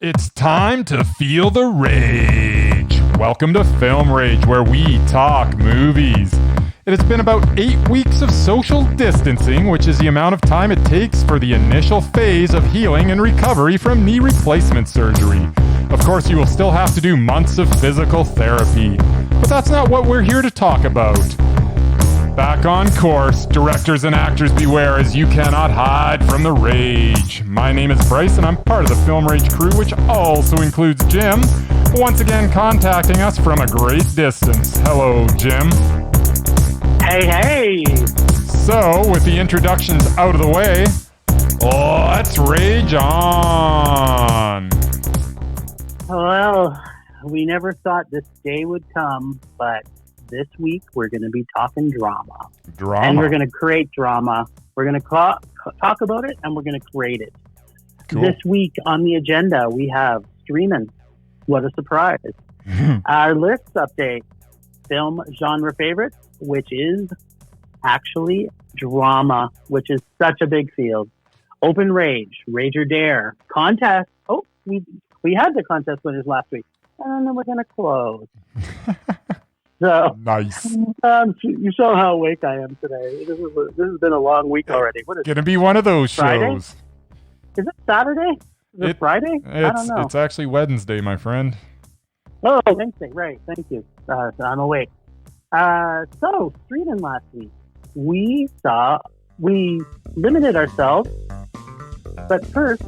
It's time to feel the rage. Welcome to Film Rage, where we talk movies. It has been about 8 weeks of social distancing, which is the amount of time it takes for the initial phase of healing and recovery from knee replacement surgery. Of course, you will still have to do months of physical therapy, but that's not what we're here to talk about. Back on course, directors and actors beware, as you cannot hide from the rage. My name is Bryce and I'm part of the Film Rage crew, which also includes Jim, once again contacting us from a great distance. Hello, Jim. Hey. So, with the introductions out of the way, let's rage on. Well, we never thought this day would come, but this week we're going to be talking drama. And we're going to create drama. We're going to talk about it and we're going to create it. Cool. This week on the agenda we have streaming. What a surprise. Our list update. Film genre favorites, which is actually drama, which is such a big field. Open rage, rage or dare, contest. Oh, we had the contest winners last week. And then we're going to close. So nice. You saw how awake I am today. This has been a long week already. What is Gonna be one of those Friday? shows. Is it Saturday? Is it Friday? I don't know. It's actually Wednesday, my friend. Oh, Wednesday, right. Thank you. I'm awake. So, streaming last week. We limited ourselves, but first,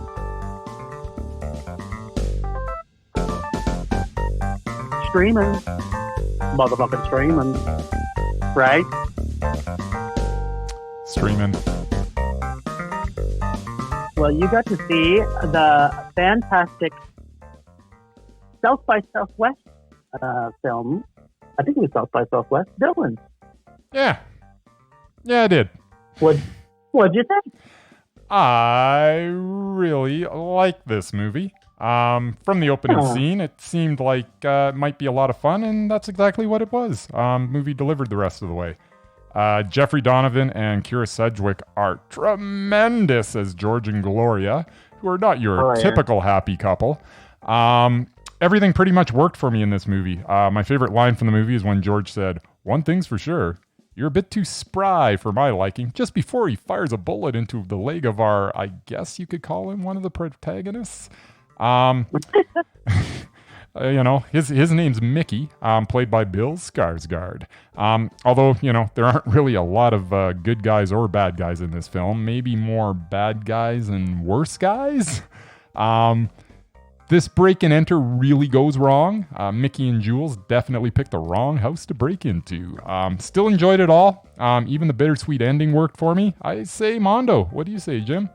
streaming. Motherfucking streaming. Right? Streaming. Well, you got to see the fantastic South by Southwest film. I think it was South by Southwest. Villains. Yeah, I did. What'd you think? I really like this movie. From the opening scene, it seemed like it might be a lot of fun, and that's exactly what it was. Movie delivered the rest of the way. Jeffrey Donovan and Kira Sedgwick are tremendous as George and Gloria, who are not your typical happy couple. Everything pretty much worked for me in this movie. My favorite line from the movie is when George said, "One thing's for sure, you're a bit too spry for my liking," just before he fires a bullet into the leg of our, I guess you could call him one of the protagonists. His name's Mickey, played by Bill Skarsgård. Although, there aren't really a lot of good guys or bad guys in this film. Maybe more bad guys and worse guys. This break and enter really goes wrong. Mickey and Jules definitely picked the wrong house to break into. Still enjoyed it all. Even the bittersweet ending worked for me. I say Mondo. What do you say, Jim?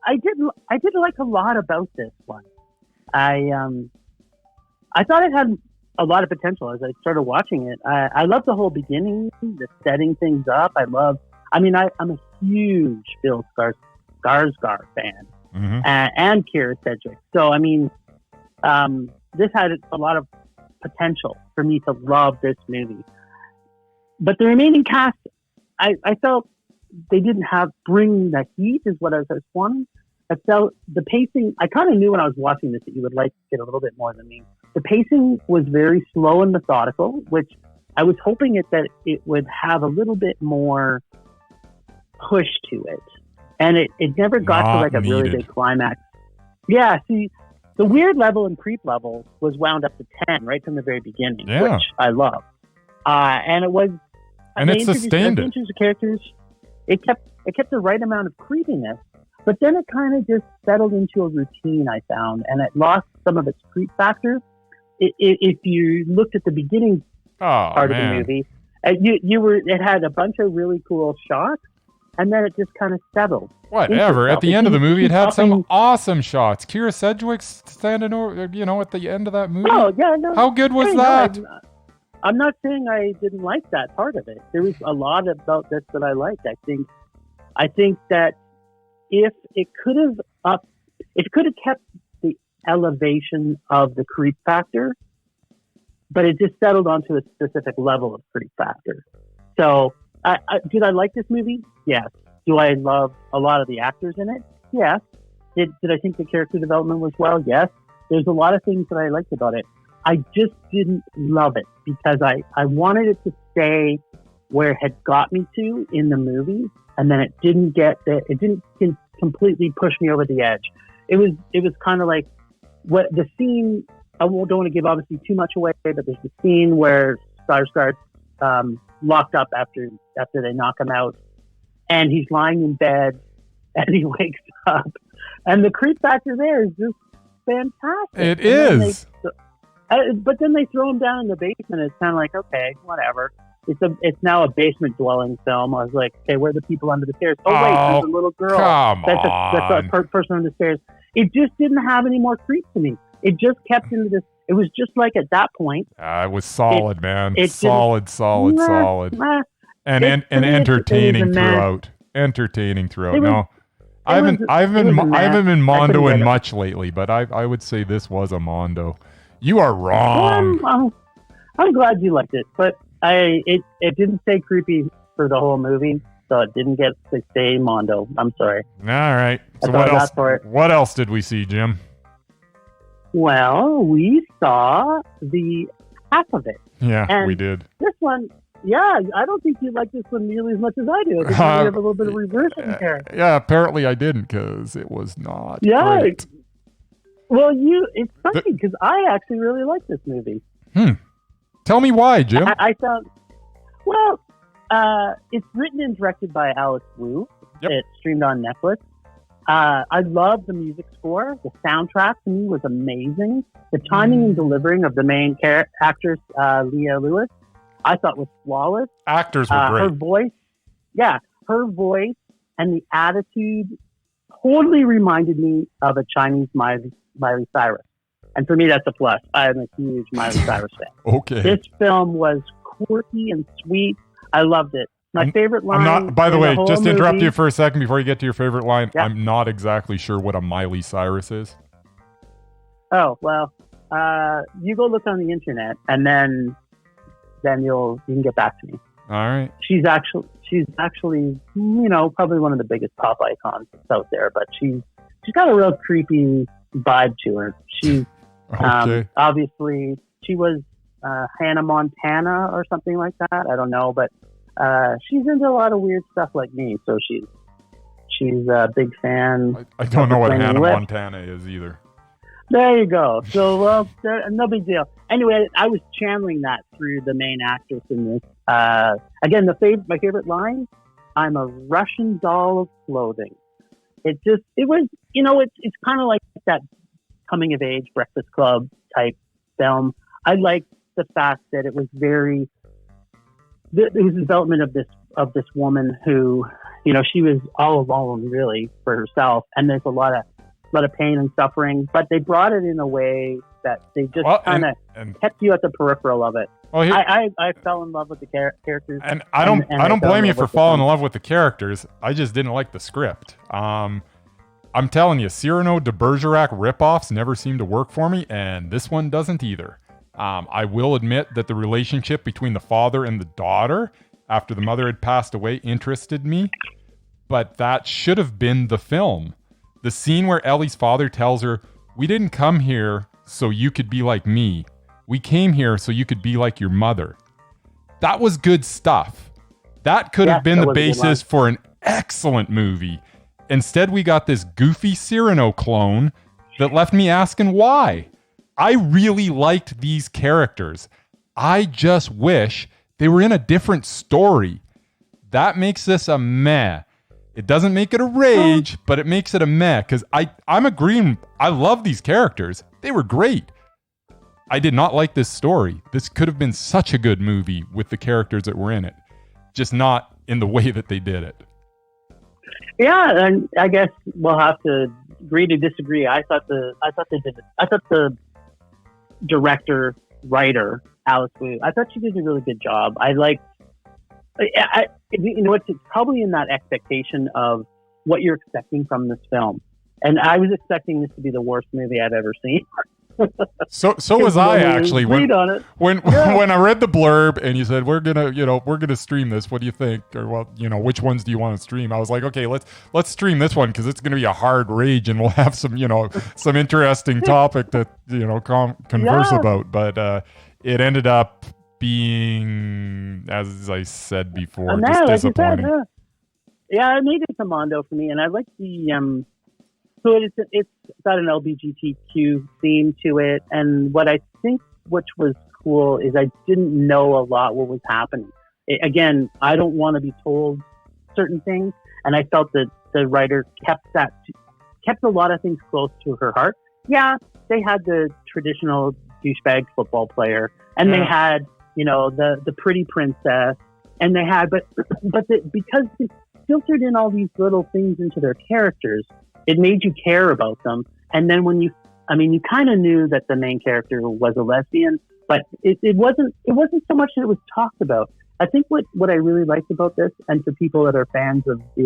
I did like a lot about this one. I thought it had a lot of potential as I started watching it. I love the whole beginning, the setting things up. I'm a huge Bill Skarsgård fan, and Kira Sedgwick. So, this had a lot of potential for me to love this movie. But the remaining cast, I felt they didn't bring the heat is what I was wanting. I felt the pacing, I kind of knew when I was watching this that you would like it a little bit more than me. The pacing was very slow and methodical, which I was hoping that it would have a little bit more push to it. And it never got to like a really big climax. Yeah, see, the weird level and creep level was wound up to 10 right from the very beginning, which I love. And it was... And it sustained it. The characters... It kept the right amount of creepiness, but then it kind of just settled into a routine, I found, and it lost some of its creep factor. If you looked at the beginning part of the movie, it had a bunch of really cool shots, and then it just kind of settled. Whatever. At the end of the movie, it had some awesome shots. Kira Sedgwick standing over, at the end of that movie. Oh, yeah, no. How good was that? I'm not saying I didn't like that part of it. There was a lot about this that I liked. I think that if it could have kept the elevation of the creep factor, but it just settled onto a specific level of creep factor. So, did I like this movie? Yes. Do I love a lot of the actors in it? Yes. Did I think the character development was well? Yes. There's a lot of things that I liked about it. I just didn't love it because I wanted it to stay where it had got me to in the movie, and then it didn't completely push me over the edge. It was kind of like what the scene. I don't want to give obviously too much away, but there's the scene where Skarsgård's locked up after they knock him out, and he's lying in bed, and he wakes up, and the creep factor there is just fantastic. It is. But then they throw him down in the basement. It's kind of like, okay, whatever. It's now a basement dwelling film. I was like, okay, where are the people under the stairs? Oh wait, there's a little girl. That's a person under the stairs. It just didn't have any more creep to me. It just kept into this. It was just like at that point. It was solid, man. Solid. And entertaining throughout. Entertaining throughout. I haven't been mondoing much lately, but I would say this was a mondo. You are wrong. Well, I'm glad you liked it, but it didn't stay creepy for the whole movie, so it didn't get to stay mondo. I'm sorry. All right. So what else did we see, Jim? Well, we saw the half of it. Yeah, and we did. This one, yeah, I don't think you like this one nearly as much as I do. I think we have a little bit of reversing here. Yeah, apparently I didn't because it was not great. Well, it's funny because I actually really like this movie. Tell me why, Jim. I found, it's written and directed by Alex Wu. Yep. It's streamed on Netflix. I love the music score. The soundtrack to me was amazing. The timing and delivering of the main actress, Leah Lewis, I thought was flawless. Actors were great. Her voice and the attitude totally reminded me of a Chinese Miley Cyrus. And for me, that's a plus. I'm a huge Miley Cyrus fan. Okay. This film was quirky and sweet. I loved it. My favorite line. I'm not. By the way, just to interrupt movie, you for a second before you get to your favorite line. Yeah. I'm not exactly sure what a Miley Cyrus is. Oh well, you go look on the internet, and then you can get back to me. All right. She's actually probably one of the biggest pop icons out there, but she's got a real creepy vibe to her. She's obviously she was Hannah Montana or something like that. I don't know, but she's into a lot of weird stuff like me. So she's a big fan. I don't know what Hannah Montana is either. There you go. So no big deal. Anyway, I was channeling that through the main actress in this. Again, my favorite line: "I'm a Russian doll of clothing." It's kind of like that coming of age Breakfast Club type film. I liked the fact that it was it was the development of this woman who, she was all alone really for herself, and there's a lot of pain and suffering, but they brought it in a way that they just kind of kept you at the peripheral of it. Well, I fell in love with the characters, and I don't blame you for falling in love with the characters. I just didn't like the script. I'm telling you, Cyrano de Bergerac ripoffs never seem to work for me, and this one doesn't either. I will admit that the relationship between the father and the daughter after the mother had passed away interested me, but that should have been the film. The scene where Ellie's father tells her, "We didn't come here so you could be like me. We came here so you could be like your mother." That was good stuff. That could have been the basis for an excellent movie. Instead, we got this goofy Cyrano clone that left me asking why. I really liked these characters. I just wish they were in a different story. That makes this a meh. It doesn't make it a rage, but it makes it a meh, because I'm agreeing. I love these characters. They were great. I did not like this story. This could have been such a good movie with the characters that were in it, just not in the way that they did it. Yeah, and I guess we'll have to agree to disagree. I thought the director, writer, Alice Wu, I thought she did a really good job. It's probably in that expectation of what you're expecting from this film. And I was expecting this to be the worst movie I've ever seen. So was I actually read on it. when I read the blurb and you said we're gonna stream this. What do you think? Or which ones do you want to stream? I was like, okay, let's stream this one because it's gonna be a hard rage and we'll have some some interesting topic to converse about. But it ended up being, as I said before, just disappointing. Said, yeah, it made it to Mondo for me, and I like the so it's got an LGBTQ theme to it, and what I think which was cool is I didn't know a lot what was happening. Again, I don't want to be told certain things, and I felt that the writer kept a lot of things close to her heart. Yeah, they had the traditional douchebag football player, and they had the pretty princess, and they had because they filtered in all these little things into their characters. It made you care about them. And then when you kind of knew that the main character was a lesbian, but it wasn't so much that it was talked about. I think what I really liked about this, and for people that are fans of the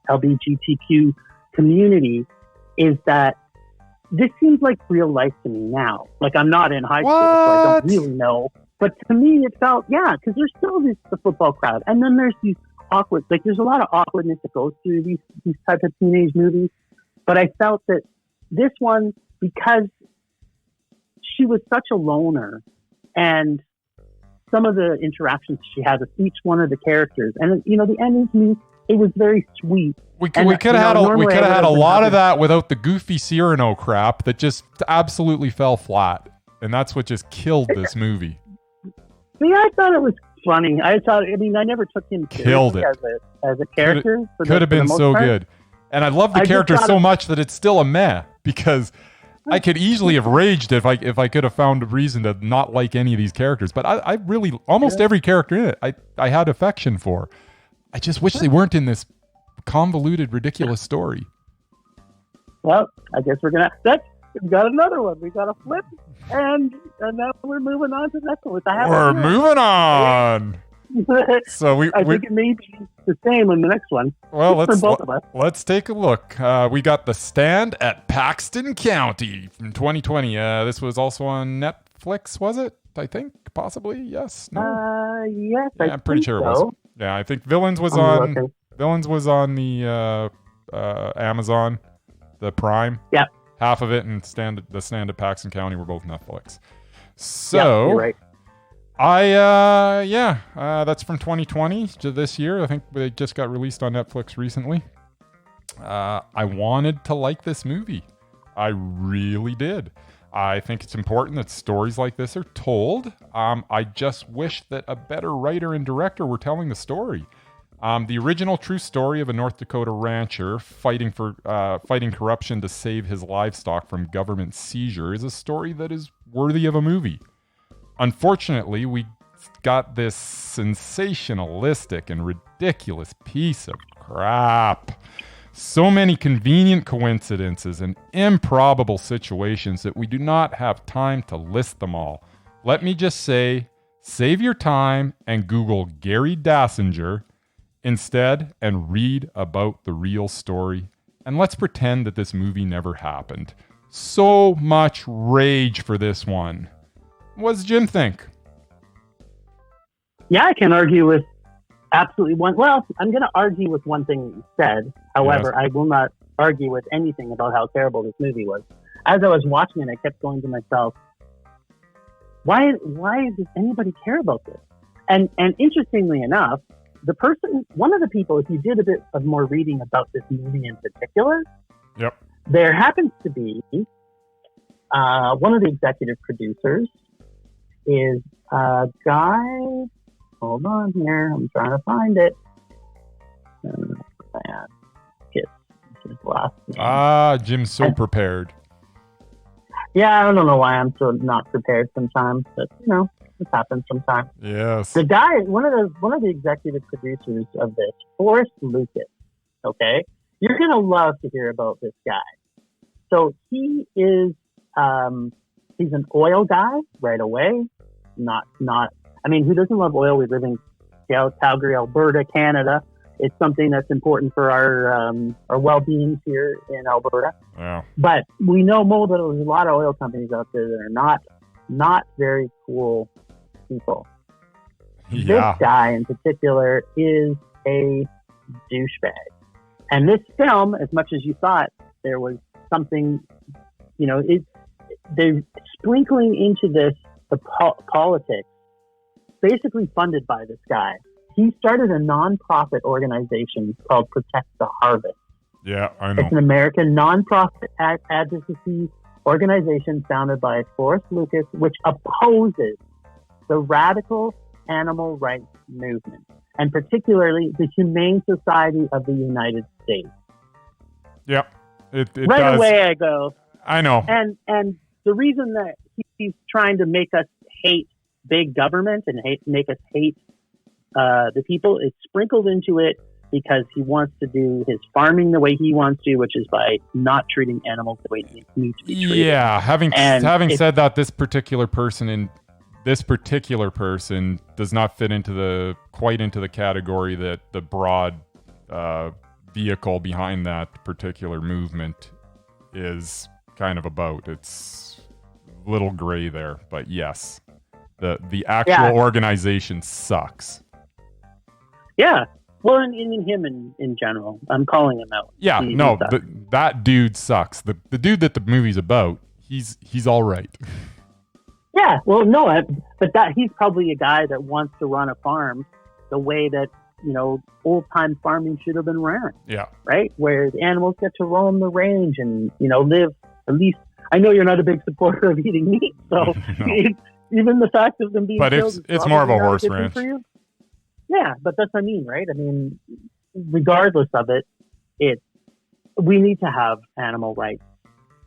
LGBTQ community, is that this seems like real life to me now. Like, I'm not in high school, so I don't really know. But to me, it felt, because there's still the football crowd. And then there's these awkward, like there's a lot of awkwardness that goes through these type of teenage movies. But I felt that this one, because she was such a loner, and some of the interactions she had with each one of the characters, and the ending to me, it was very sweet. We could have had a lot of that without the goofy Cyrano crap that just absolutely fell flat, and that's what just killed this movie. See, I thought it was funny. I never took him seriously as a character. Could have been so good. And I love the character so much that it's still a meh, because I could easily have raged if I could have found a reason to not like any of these characters. But I really, almost every character in it, I had affection for. I just wish they weren't in this convoluted, ridiculous story. Well, I guess we've got another one. We got a flip, and now we're moving on to the next one. We're moving on. So I think it may be the same in the next one. Well, let's let's take a look. We got The Stand at Paxton County from 2020. This was also on Netflix, was it? I think possibly. Yes. No. Yes. I'm pretty sure it was. Yeah, I think Villains was on the Amazon, the Prime. Yeah. Half of it, and The Stand at Paxton County were both Netflix. So. You're right. That's from 2020 to this year. I think they just got released on Netflix recently. I wanted to like this movie. I really did. I think it's important that stories like this are told. I just wish that a better writer and director were telling the story. The original true story of a North Dakota rancher fighting corruption to save his livestock from government seizure is a story that is worthy of a movie. Unfortunately, we got this sensationalistic and ridiculous piece of crap. So many convenient coincidences and improbable situations that we do not have time to list them all. Let me just say, save your time and Google Gary Dassinger instead and read about the real story. And let's pretend that this movie never happened. So much rage for this one. What does Jim think? Yeah, I can argue with absolutely one. Well, I'm going to argue with one thing that you said. However, yes. I will not argue with anything about how terrible this movie was. As I was watching it, I kept going to myself, why does anybody care about this? And interestingly enough, one of the people, if you did a bit of more reading about this movie in particular, yep, there happens to be one of the executive producers is a guy. Hold on here, I'm trying to find it. His last name. Jim's so prepared. Yeah, I don't know why I'm so not prepared sometimes, but it happens sometimes. Yes. The guy, one of the executive producers of this, Forrest Lucas. Okay, you're gonna love to hear about this guy. So he is. He's an oil guy right away. Not. I mean, who doesn't love oil? We live in Calgary, Alberta, Canada. It's something that's important for our well-being here in Alberta. Yeah. But we know, Mo, that there's a lot of oil companies out there that are not very cool people. Yeah. This guy in particular is a douchebag. And this film, as much as you thought there was something, they're sprinkling into this the politics, basically funded by this guy. He started a non-profit organization called Protect the Harvest. Yeah, I know. It's an American non-profit advocacy organization founded by Forrest Lucas, which opposes the radical animal rights movement, and particularly the Humane Society of the United States. Yep. It right does. Away I go. I know. And the reason that he's trying to make us hate big government and make us hate the people, it's sprinkled into it because he wants to do his farming the way he wants to, which is by not treating animals the way they need to be treated. Yeah, having said that, this particular person does not fit quite into the category that the broad vehicle behind that particular movement is kind of about. It's a little gray there, but yes, the actual organization sucks. Yeah. Well, and him in general. I'm calling him out. Yeah, that dude sucks. The dude that the movie's about, he's all right. Yeah, well, no, but he's probably a guy that wants to run a farm the way that, old-time farming should have been run. Yeah. Right? Where the animals get to roam the range and, live at least. I know you're not a big supporter of eating meat, so even the fact of them being killed is it's more of a horse ranch. For you. Yeah, but that's what I mean, right? I mean, regardless of it, we need to have animal rights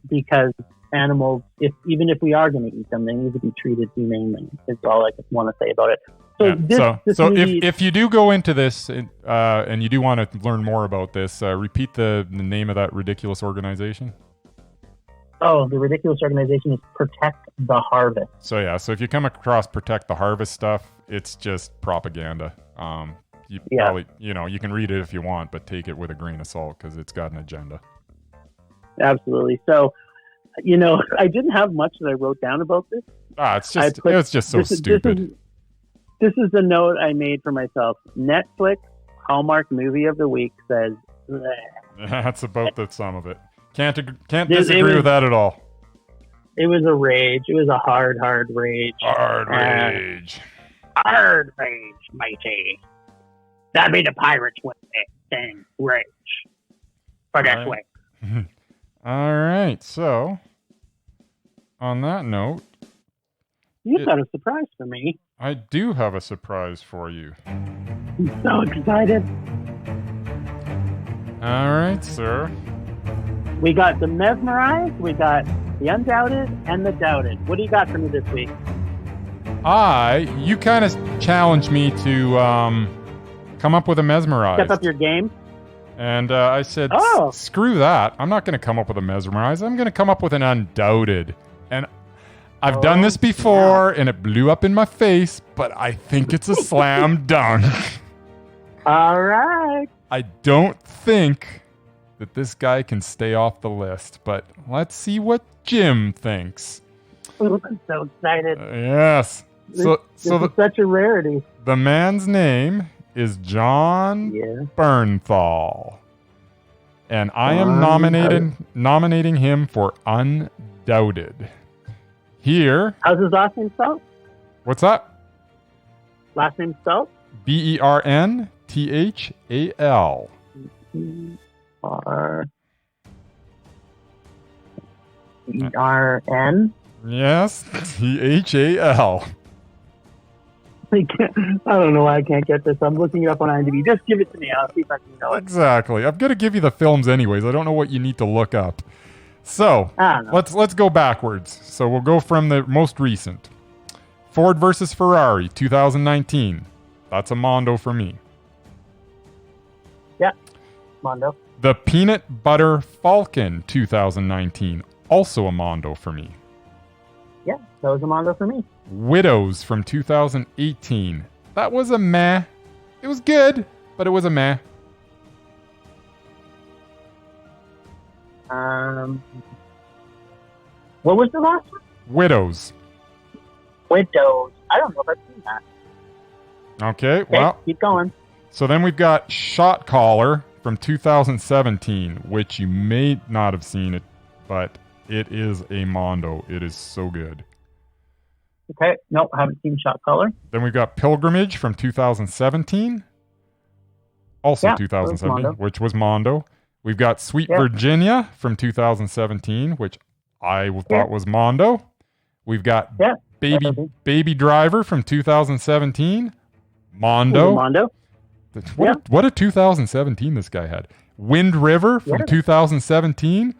because animals, even if we are going to eat them, they need to be treated humanely. Is all I want to say about it. So, if you do go into this and you do want to learn more about this, repeat the name of that ridiculous organization. Oh, the ridiculous organization is Protect the Harvest. So if you come across Protect the Harvest stuff, it's just propaganda. Probably, you can read it if you want, but take it with a grain of salt because it's got an agenda. Absolutely. So, I didn't have much that I wrote down about this. It's just so stupid. This is the note I made for myself. Netflix Hallmark Movie of the Week says. That's about the sum of it. Can't disagree with that at all. It was a rage. It was a hard rage. Hard rage. Hard rage, matey. That'd be the pirates with it. Dang rage. For that way. All right. So, on that note, you've got a surprise for me. I do have a surprise for you. I'm so excited. All right, sir. We got the Mesmerized, we got the Undoubted, and the Doubted. What do you got for me this week? You kind of challenged me to come up with a Mesmerized. Step up your game? And I said, screw that. I'm not going to come up with a Mesmerized. I'm going to come up with an Undoubted. And I've done this before, and it blew up in my face, but I think it's a slam dunk. All right. I don't think that this guy can stay off the list, but let's see what Jim thinks. Oh, I'm so excited. Yes. This is such a rarity. The man's name is Jon Bernthal. And I am nominating him for Undoubted. Here. How's his last name spelled? What's that? Last name spelled? Bernthal. Bern? Yes, Thal. I don't know why I can't get this. I'm looking it up on IMDb. Just give it to me. I'll see if I can know it. Exactly. I'm going to give you the films anyways. I don't know what you need to look up. So, let's go backwards. So we'll go from the most recent. Ford versus Ferrari, 2019. That's a Mondo for me. Yeah, Mondo. The Peanut Butter Falcon, 2019. Also a Mondo for me. Yeah, that was a Mondo for me. Widows from 2018. That was a meh. It was good, but it was a meh. What was the last one? Widows. Widows. I don't know if I've seen that. Okay, well. Keep going. So then we've got Shot Caller from 2017, which you may not have seen it, but it is a mondo. It is so good. Okay, nope, haven't seen Shot Caller. Then we've got Pilgrimage from 2017. Also 2017, which was mondo. We've got Sweet Virginia from 2017, which I thought was mondo. We've got Baby Driver from 2017. Mondo. Mondo. What a 2017 this guy had. Wind River from 2017.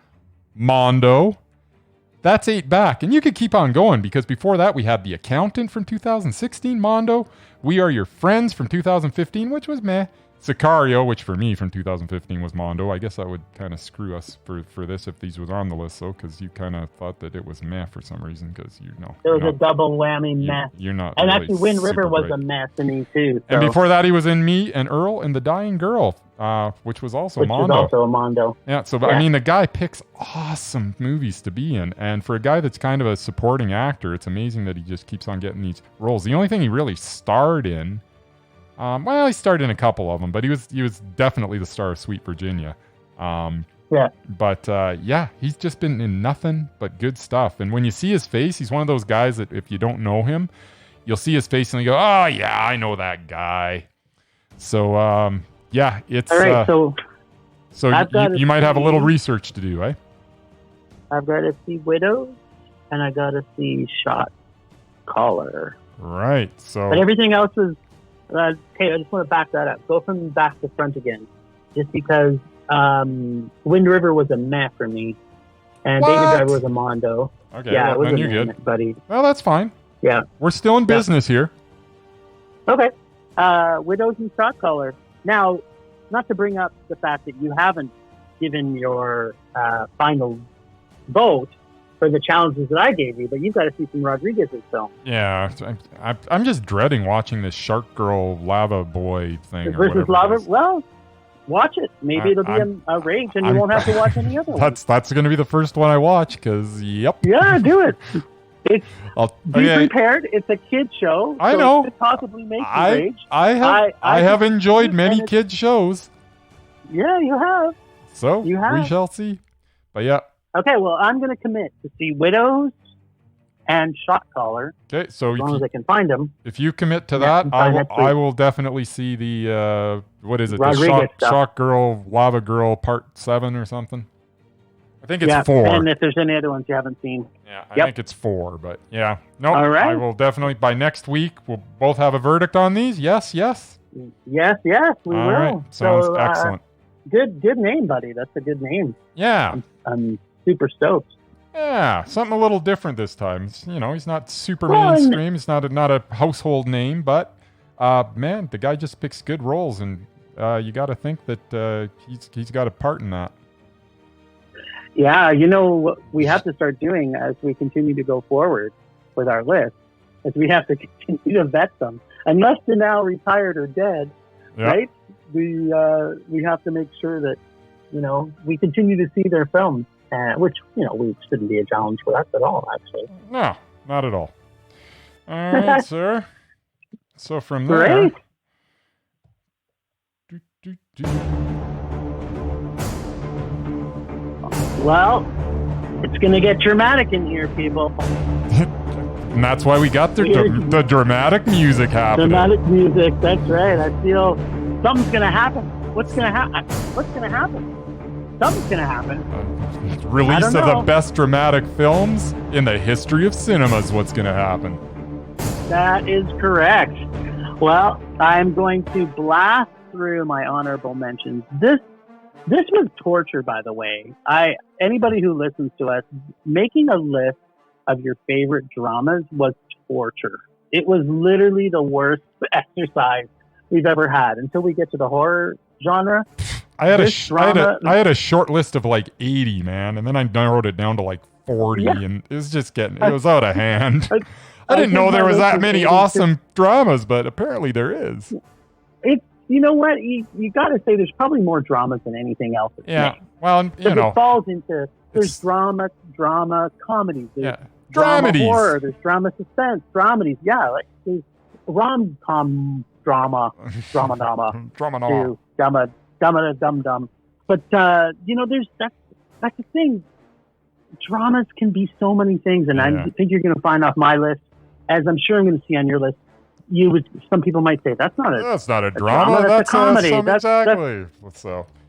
Mondo. That's 8 back. And you could keep on going because before that we had The Accountant from 2016. Mondo. We Are Your Friends from 2015, which was meh. Sicario, which for me from 2015 was mondo. I guess I would kind of screw us for this if these was on the list, though, because you kind of thought that it was meh for some reason, because you know. There was a double whammy mess. You're not. And really actually, Wind River was a mess to me, too. So. And before that, he was in Me and Earl and The Dying Girl, which was also mondo. Which was also a mondo. Yeah, so, I mean, the guy picks awesome movies to be in. And for a guy that's kind of a supporting actor, it's amazing that he just keeps on getting these roles. The only thing he really starred in, he starred in a couple of them, but he was definitely the star of Sweet Virginia. But he's just been in nothing but good stuff. And when you see his face, he's one of those guys that if you don't know him, you'll see his face and you go, "Oh yeah, I know that guy." So it's all right. So you might have a little research to do, eh? I've got to see Widows, and I got to see Shot Caller. Right. So, but everything else is. Okay, I just want to back that up. Go from back to front again. Just because Wind River was a meh for me. And Baby Driver was a mondo. Okay, yeah, it was then you're good. Buddy. Well, that's fine. Yeah. We're still in business here. Okay. Widows and Shot Caller. Now, not to bring up the fact that you haven't given your final vote for the challenges that I gave you, but you've got to see some Rodriguez's film. Yeah, I'm just dreading watching this Shark Girl Lava Boy thing. Versus Lava. Well, watch it. Maybe it'll be a rage, and you won't have to watch any other ones. That's going to be the first one I watch because Yeah, do it. Be prepared. It's a kid show. I know. It could possibly make you rage. I have enjoyed many kid shows. Yeah, you have. So we shall see. But yeah. Okay, well, I'm going to commit to see Widows and Shot Caller. Okay, so as long as I can find them. If you commit to that, I will definitely see the what is it? Rodriguez the Shot Girl, Lava Girl Part 7 or something. I think it's 4. And if there's any other ones you haven't seen. Yeah, I think it's 4, but yeah. No, all right. I will definitely, by next week, we'll both have a verdict on these. Yes. Yes, we will. Right. Sounds excellent. Good name, buddy. That's a good name. Yeah. I'm super stoked. Yeah, something a little different this time. He's not super mainstream. He's not a household name, but man, the guy just picks good roles, and you got to think that he's got a part in that. Yeah, what we have to start doing as we continue to go forward with our list is we have to continue to vet them, unless they're now retired or dead, right? We have to make sure that we continue to see their films. Which, we shouldn't be a challenge for us at all, actually. No, not at all. All right, sir. So from there... Well, it's going to get dramatic in here, people. And that's why we got the dramatic music happening. Dramatic music, that's right. I feel something's going to happen. What's going to happen? Something's going to happen. Release of the best dramatic films in the history of cinema is what's going to happen. That is correct. Well, I'm going to blast through my honorable mentions. This was torture, by the way. Anybody who listens to us, making a list of your favorite dramas was torture. It was literally the worst exercise we've ever had until we get to the horror genre. I had a short list of like 80, man, and then I narrowed it down to like 40, and it was just it was out of hand. I didn't know there was that many awesome dramas, but apparently there is. you know what? You got to say there's probably more dramas than anything else. Yeah. Well, you know. It falls into, there's drama, comedy. There's drama Dramedies. horror. There's drama suspense. Dramedies. Yeah. Like there's rom-com drama. Drama. To dumb. But, you know, that's the thing. Dramas can be so many things. And I think you're going to find off my list, as I'm sure I'm going to see on your list, some people might say that's not a drama. That's a comedy. Exactly.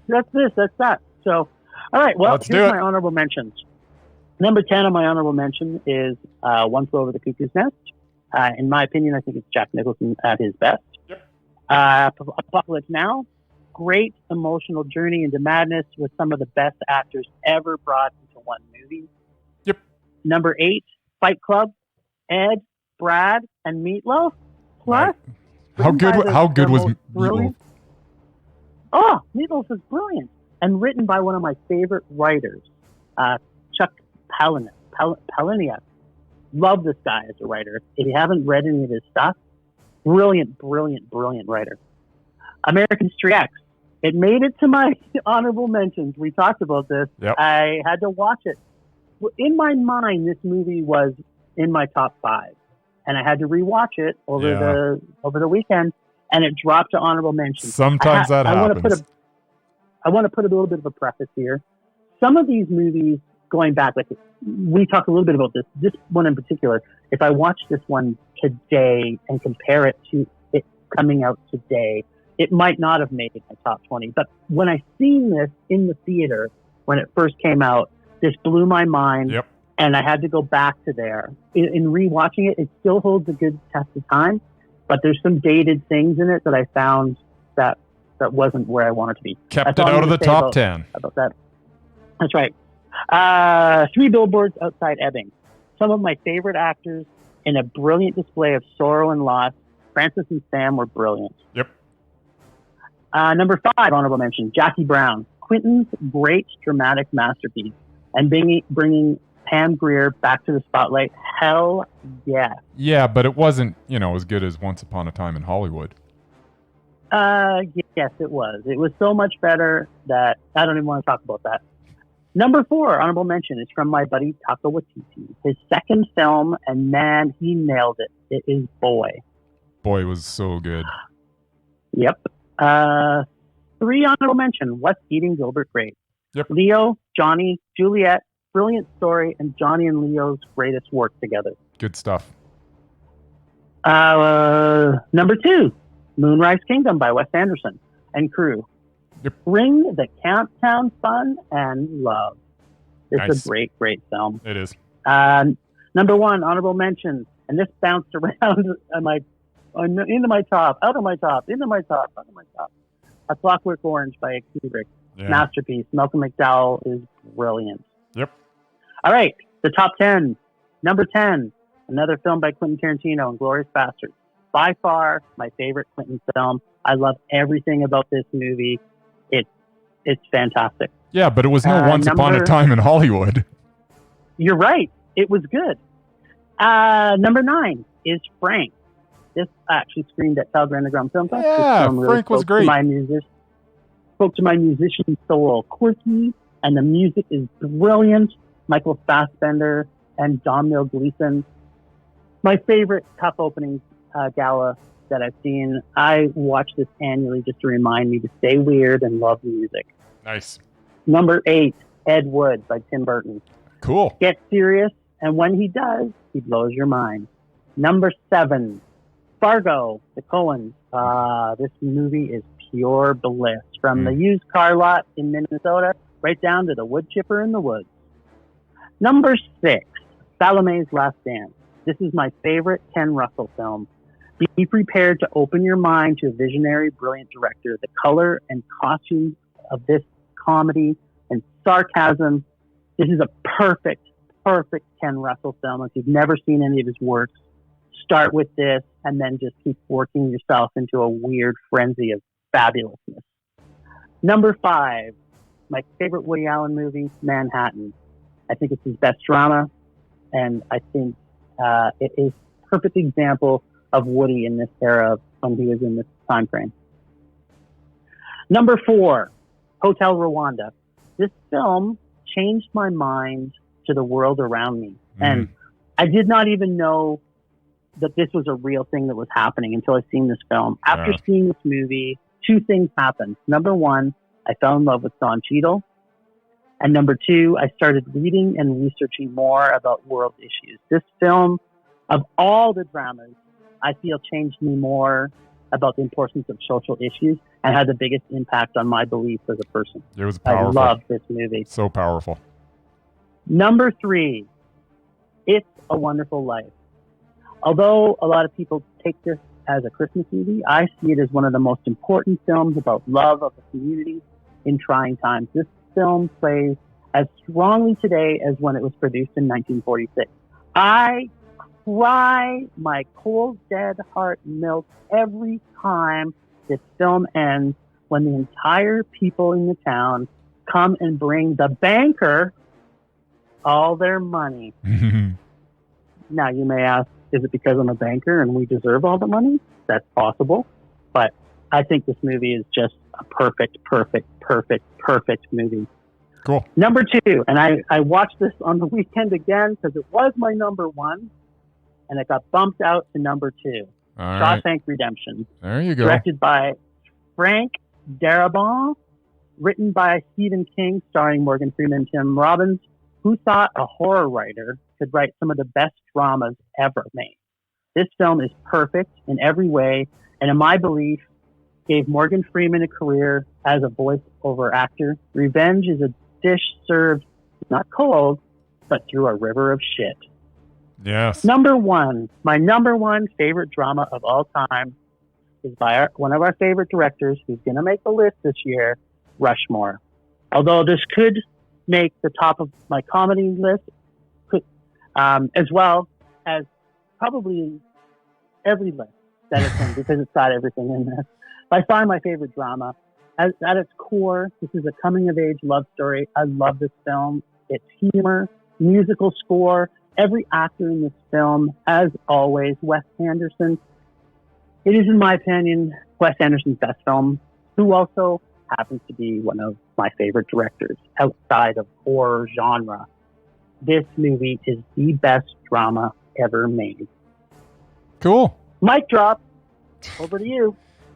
That's this. That's that. So, all right. Well, here's my honorable mentions. Number 10 on my honorable mention is One Flew Over the Cuckoo's Nest. In my opinion, I think it's Jack Nicholson at his best. Yep. Apocalypse Now. Great emotional journey into madness with some of the best actors ever brought into one movie. Yep. Number 8, Fight Club. Ed, Brad, and Meatloaf. Plus, how good was Meatloaf? Oh, Meatloaf is brilliant, and written by one of my favorite writers, Chuck Palahniuk. Love this guy as a writer. If you haven't read any of his stuff, brilliant writer. American History X. It made it to my honorable mentions. We talked about this. Yep. I had to watch it. In my mind, this movie was in my top 5. And I had to rewatch it over the weekend, and it dropped to honorable mention. Sometimes that happens. I want to put a little bit of a preface here. Some of these movies, going back, like we talked a little bit about this one in particular. If I watch this one today and compare it to it coming out today, it might not have made my top 20. But when I seen this in the theater when it first came out, this blew my mind. Yep. And I had to go back to there. In rewatching it, it still holds a good test of time, but there's some dated things in it that I found that wasn't where I wanted to be. Kept it out of the top 10. About that. That's right. 3 Billboards Outside Ebbing. Some of my favorite actors in a brilliant display of sorrow and loss. Francis and Sam were brilliant. Yep. Number 5, honorable mention, Jackie Brown. Quentin's great dramatic masterpiece, and bringing Pam Grier back to the spotlight. Hell yeah. Yeah, but it wasn't, as good as Once Upon a Time in Hollywood. Yes, it was. It was so much better that I don't even want to talk about that. Number 4, honorable mention, is from my buddy Taika Waititi. His second film, and man, he nailed it. It is Boy. Boy was so good. Yep. 3, honorable mention, What's Eating Gilbert Grape. Yep. Leo, Johnny, Juliet, brilliant story, and Johnny and Leo's greatest work together. Good stuff. Number 2, Moonrise Kingdom by Wes Anderson and crew. Yep. Bring the Camptown fun and love. It's a great film. It is. Number 1, honorable mention, and this bounced around into my top, out of my top, into my top, out of my top. A Clockwork Orange by Kubrick. Yeah. Masterpiece. Malcolm McDowell is brilliant. Yep. All right, the top 10. Number 10, another film by Quentin Tarantino, Inglourious Basterds. By far, my favorite Quentin film. I love everything about this movie. It's fantastic. Yeah, but it was no Once Upon a Time in Hollywood. You're right. It was good. Number 9 is Frank. This actually screened at Calgary Underground Film Fest. Yeah, Frank was great. Spoke to my musician soul. Quirky, and the music is brilliant. Michael Fassbender and Domhnall Gleeson. My favorite tough opening gala that I've seen. I watch this annually just to remind me to stay weird and love music. Nice. Number 8, Ed Wood by Tim Burton. Cool. Get serious, and when he does, he blows your mind. Number 7, Fargo, the Coens. This movie is pure bliss. From the used car lot in Minnesota right down to the wood chipper in the woods. Number 6, Salome's Last Dance. This is my favorite Ken Russell film. Be prepared to open your mind to a visionary, brilliant director. The color and costumes of this comedy and sarcasm. This is a perfect Ken Russell film. If you've never seen any of his works, start with this and then just keep working yourself into a weird frenzy of fabulousness. Number 5, my favorite Woody Allen movie, Manhattan. I think it's his best drama, and I think it is a perfect example of Woody in this era when he was in this time frame. Number 4, Hotel Rwanda. This film changed my mind to the world around me. And I did not even know that this was a real thing that was happening until I seen this film. After seeing this movie, 2 things happened. Number 1, I fell in love with Don Cheadle. And number 2, I started reading and researching more about world issues. This film, of all the dramas, I feel changed me more about the importance of social issues and had the biggest impact on my beliefs as a person. It was powerful. I love this movie. So powerful. Number 3, It's a Wonderful Life. Although a lot of people take this as a Christmas movie, I see it as one of the most important films about love of the community in trying times. This film plays as strongly today as when it was produced in 1946. I cry my cold, dead heart melts every time this film ends when the entire people in the town come and bring the banker all their money. Now, you may ask, is it because I'm a banker and we deserve all the money? That's possible. But I think this movie is just a perfect movie. Cool. Number 2, and I watched this on the weekend again because it was my number 1, and it got bumped out to number 2. Shawshank Redemption. There you go. Directed by Frank Darabont, written by Stephen King, starring Morgan Freeman and Tim Robbins. Who thought a horror writer could write some of the best dramas ever made? This film is perfect in every way, and in my belief, gave Morgan Freeman a career as a voice-over actor. Revenge is a dish served not cold, but through a river of shit. Yes. Number 1, my number 1 favorite drama of all time is by one of our favorite directors who's going to make the list this year, Rushmore. Although this could make the top of my comedy list, as well as probably every list that it's in, because it's got everything in there. By far my favorite drama. At its core, this is a coming-of-age love story. I love this film. Its humor, musical score, every actor in this film, as always, Wes Anderson. It is, in my opinion, Wes Anderson's best film, who also happens to be one of my favorite directors outside of horror genre. This movie is the best drama ever made. Cool. Mic drop. Over to you.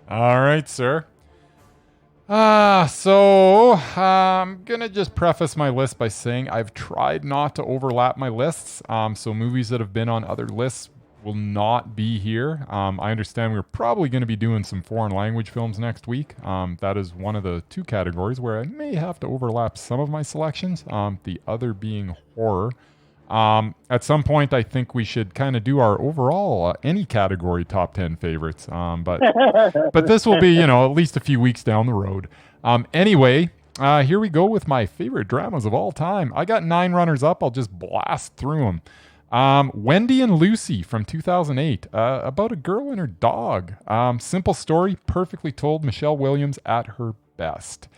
All right, sir. So I'm going to just preface my list by saying I've tried not to overlap my lists. So movies that have been on other lists will not be here. I understand we're probably going to be doing some foreign language films next week. That is one of the 2 categories where I may have to overlap some of my selections, the other being horror. At some point, I think we should kind of do our overall any category top 10 favorites. But this will be, at least a few weeks down the road. Anyway, here we go with my favorite dramas of all time. I got 9 runners up. I'll just blast through them. Wendy and Lucy from 2008, about a girl and her dog. Simple story, perfectly told. Michelle Williams at her best.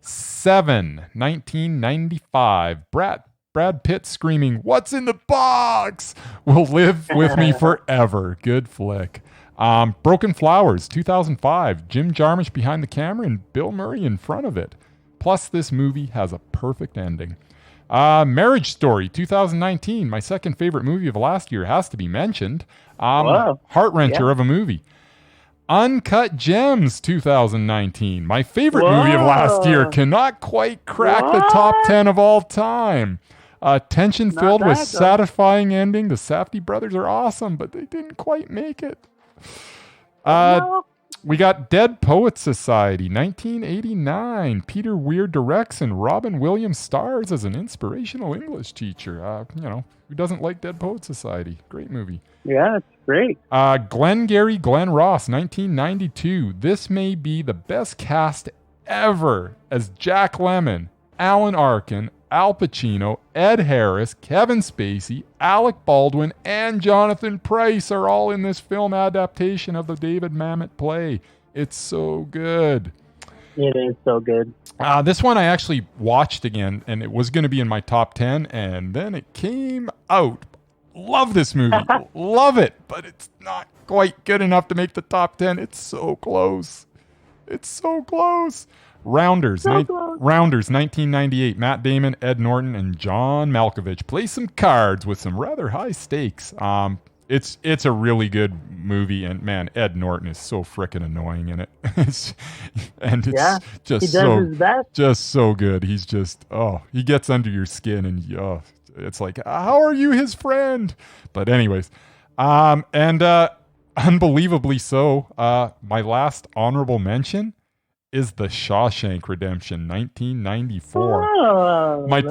7, 1995. Brad Pitt screaming, "What's in the box?" will live with me forever. Good flick. Broken Flowers, 2005. Jim Jarmusch behind the camera and Bill Murray in front of it. Plus, this movie has a perfect ending. Marriage Story, 2019. My second favorite movie of last year has to be mentioned. Heart-wrencher of a movie. Uncut Gems, 2019. My favorite movie of last year. Cannot quite crack the top 10 of all time. Tension-filled with satisfying ending. The Safdie brothers are awesome, but they didn't quite make it. We got Dead Poets Society, 1989. Peter Weir directs and Robin Williams stars as an inspirational English teacher. Who doesn't like Dead Poets Society? Great movie. Yeah, it's great. Glengarry Glen Ross, 1992. This may be the best cast ever as Jack Lemmon, Alan Arkin, Al Pacino, Ed Harris, Kevin Spacey, Alec Baldwin, and Jonathan Pryce are all in this film adaptation of the David Mamet play. It's so good. It is so good. This one I actually watched again, and it was going to be in my top 10, and then it came out. Love this movie. Love it, but it's not quite good enough to make the top 10. It's so close. It's so close. Rounders, Rounders, 1998. Matt Damon, Ed Norton, and John Malkovich play some cards with some rather high stakes. It's a really good movie, and man, Ed Norton is so frickin' annoying in it. And it's just so good. He's just he gets under your skin, and it's like, how are you his friend? But anyways, unbelievably so, my last honorable mention is The Shawshank Redemption, 1994. Oh, my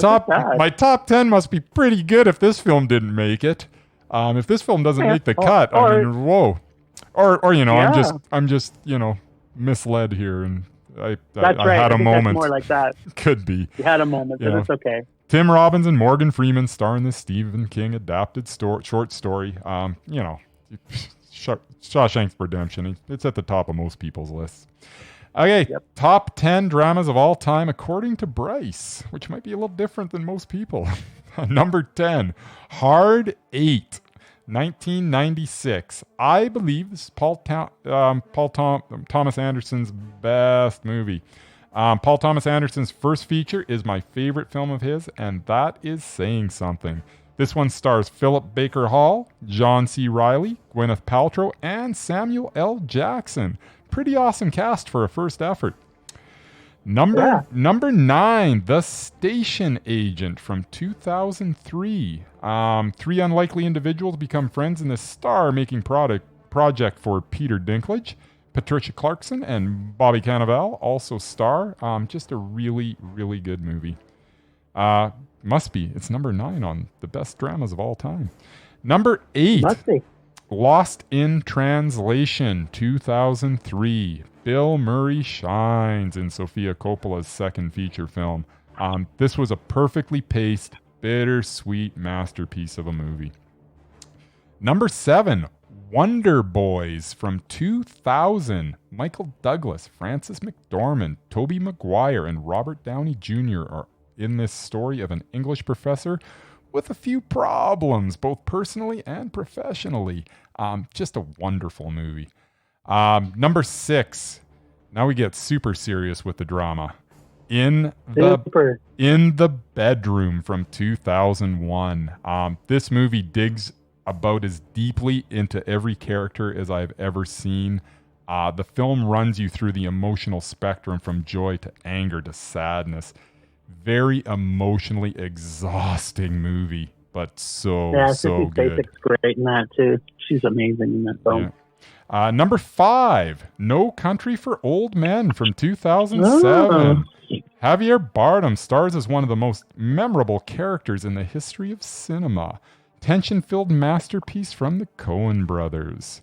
top 10 must be pretty good if this film didn't make it. If this film doesn't make the cut, I mean, whoa. Or I'm just misled here, and I had a moment. That's more like that. Could be. You had a moment, but it's okay. Tim Robbins and Morgan Freeman star in this Stephen King adapted short story. Shawshank Redemption. It's at the top of most people's lists. Okay, Top 10 dramas of all time according to Bryce, which might be a little different than most people. Number 10, Hard 8, 1996. I believe this is Paul Thomas Anderson's best movie. Paul Thomas Anderson's first feature is my favorite film of his, and that is saying something. This one stars Philip Baker Hall, John C. Reilly, Gwyneth Paltrow, and Samuel L. Jackson. Pretty awesome cast for a first effort. Number 9, The Station Agent from 2003. Three unlikely individuals become friends in this star-making project for Peter Dinklage, Patricia Clarkson, and Bobby Cannavale also star. Just a really, really good movie. Must be. It's number 9 on the best dramas of all time. Number 8. Must be. Lost in Translation, 2003. Bill Murray shines in Sofia Coppola's second feature film. This was a perfectly paced, bittersweet masterpiece of a movie. Number 7, Wonder Boys from 2000. Michael Douglas, Frances McDormand, Tobey Maguire, and Robert Downey Jr. are in this story of an English professor with a few problems, both personally and professionally. Just a wonderful movie. Number 6. Now we get super serious with the drama. In the Bedroom from 2001. This movie digs about as deeply into every character as I've ever seen. The film runs you through the emotional spectrum from joy to anger to sadness. Very emotionally exhausting movie, but so good. Basic's great in that too. She's amazing in that film. Yeah. Number 5, No Country for Old Men from 2007. Javier Bardem stars as one of the most memorable characters in the history of cinema. Tension-filled masterpiece from the Coen brothers.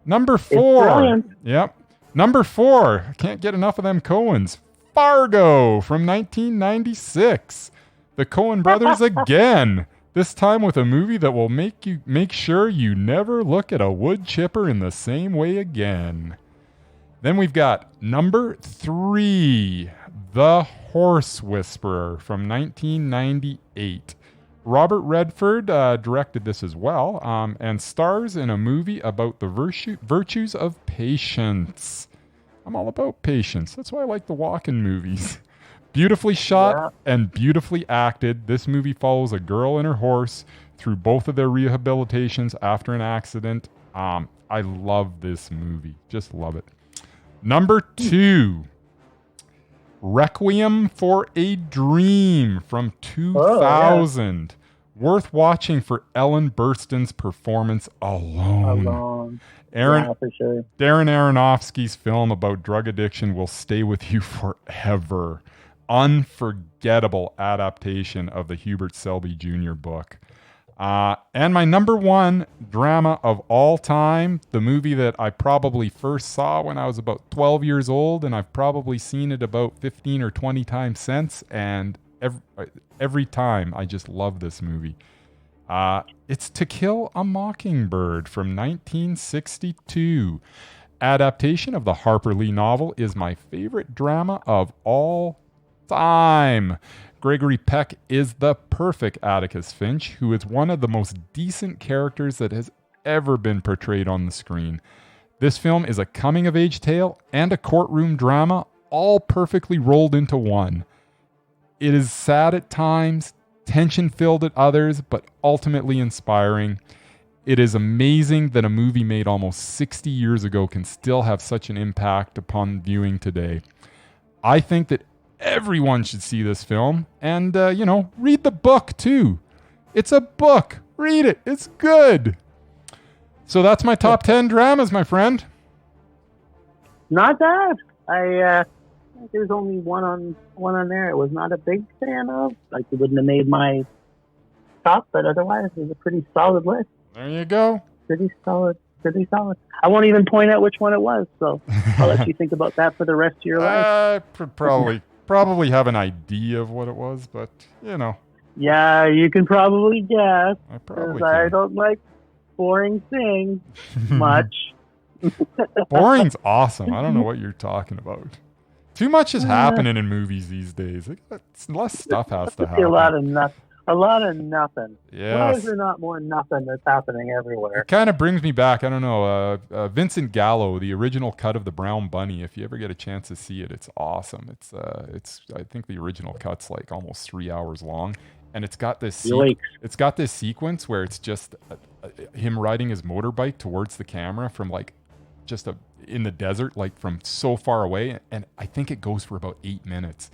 Number 4. Yep. Number 4. I can't get enough of them Coens. Fargo from 1996. The Coen brothers again. This time with a movie that will make sure you never look at a wood chipper in the same way again. Then we've got number 3, The Horse Whisperer from 1998. Robert Redford directed this as well, and stars in a movie about the virtues of patience. I'm all about patience. That's why I like the Walken movies. Beautifully shot and beautifully acted, this movie follows a girl and her horse through both of their rehabilitations after an accident. I love this movie. Just love it. Number 2, Requiem for a Dream from 2000. Worth watching for Ellen Burstyn's performance alone. For sure. Darren Aronofsky's film about drug addiction will stay with you forever. Unforgettable adaptation of the Hubert Selby Jr. book. And my number 1 drama of all time, the movie that I probably first saw when I was about 12 years old, and I've probably seen it about 15 or 20 times since, and every time I just love this movie. It's To Kill a Mockingbird from 1962. Adaptation of the Harper Lee novel is my favorite drama of all time. Gregory Peck is the perfect Atticus Finch, who is one of the most decent characters that has ever been portrayed on the screen. This film is a coming-of-age tale and a courtroom drama, all perfectly rolled into one. It is sad at times, tension-filled at others, but ultimately inspiring. It is amazing that a movie made almost 60 years ago can still have such an impact upon viewing today. I think that everyone should see this film and, read the book too. It's a book. Read it. It's good. So that's my top 10 dramas, my friend. Not bad. I think there's only one on there I was not a big fan of. Like, it wouldn't have made my top, but otherwise it was a pretty solid list. There you go. Pretty solid. I won't even point out which one it was, so I'll let you think about that for the rest of your life. Probably have an idea of what it was, but, Yeah, you can probably guess. I probably because I don't like boring things much. Boring's awesome. I don't know what you're talking about. Too much is happening in movies these days. Less stuff has to happen. A lot of nothing. Yes. Why is there not more nothing that's happening everywhere? It kind of brings me back. I don't know. Vincent Gallo, the original cut of The Brown Bunny. If you ever get a chance to see it, it's awesome. It's I think the original cut's like almost 3 hours long, and it's got this sequence where it's just him riding his motorbike towards the camera from like just in the desert, like from so far away, and I think it goes for about 8 minutes,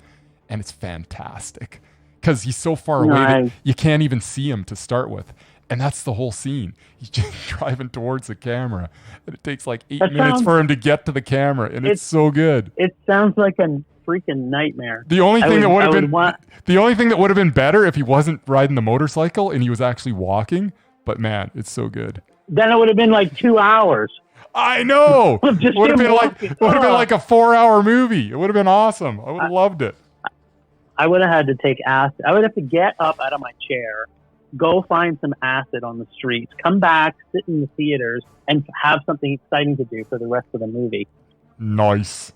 and it's fantastic. Because he's so far away that you can't even see him to start with. And that's the whole scene. He's just driving towards the camera. And it takes like 8 minutes for him to get to the camera. And it's so good. It sounds like a freaking nightmare. The only thing that would have been better if he wasn't riding the motorcycle and he was actually walking. But man, it's so good. Then it would have been like 2 hours. I know. Would have been like a 4-hour movie. It would have been awesome. I would have loved it. I would have had to take acid. I would have to get up out of my chair, go find some acid on the streets, come back, sit in the theaters, and have something exciting to do for the rest of the movie. Nice.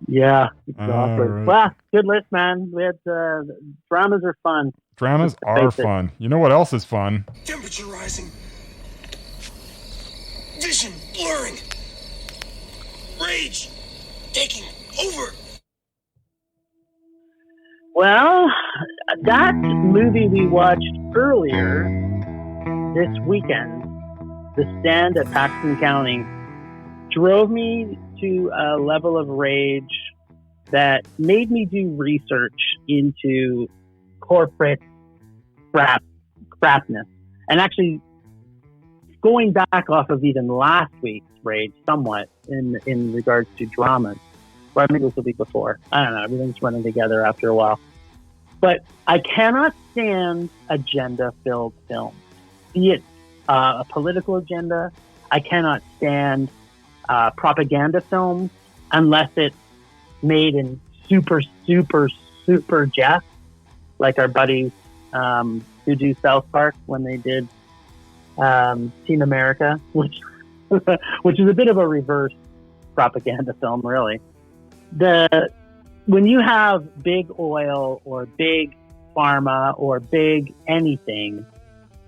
Yeah, exactly. Right. Well, good list, man. We had dramas are fun. Dramas are fun. You know what else is fun? Temperature rising. Vision blurring. Rage taking over. Well, that movie we watched earlier this weekend, The Stand at Paxton County, drove me to a level of rage that made me do research into corporate crapness. And actually, going back off of even last week's rage somewhat in regards to dramas, or maybe it was the week before. I don't know. Everything's running together after a while. But I cannot stand agenda-filled films, be it a political agenda. I cannot stand propaganda films unless it's made in super, super, super jest, like our buddies who do South Park when they did Team America, which is a bit of a reverse propaganda film, really. When you have big oil or big pharma or big anything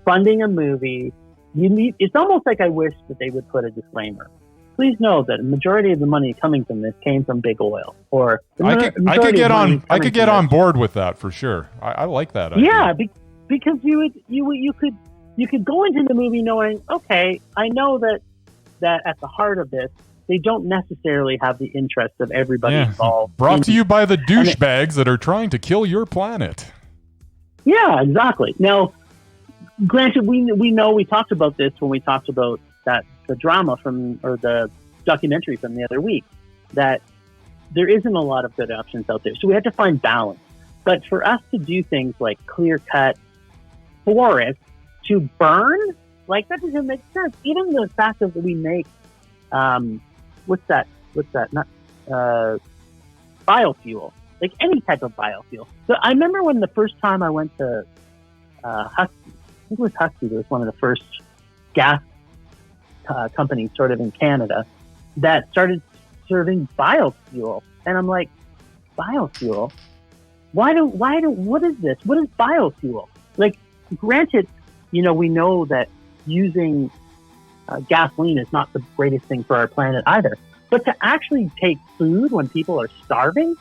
funding a movie, it's almost like I wish that they would put a disclaimer. Please know that a majority of the money coming from this came from big oil. Or I could get on board with that for sure. I like that idea. Yeah, because you could go into the movie knowing, okay, I know that at the heart of this, they don't necessarily have the interest of everybody involved. Brought to you by the douchebags that are trying to kill your planet. Yeah, exactly. Now, granted, we know we talked about this when we talked about the drama or the documentary from the other week, that there isn't a lot of good options out there. So we had to find balance. But for us to do things like clear-cut forests to burn, like that doesn't make sense. Even the fact that we make what's that? Not biofuel, like any type of biofuel. So I remember when the first time I went to Husky, I think it was Husky. It was one of the first gas companies, sort of in Canada, that started serving biofuel, and I'm like, biofuel? What is this? What is biofuel? Like, granted, we know that using gasoline is not the greatest thing for our planet either. But to actually take food when people are starving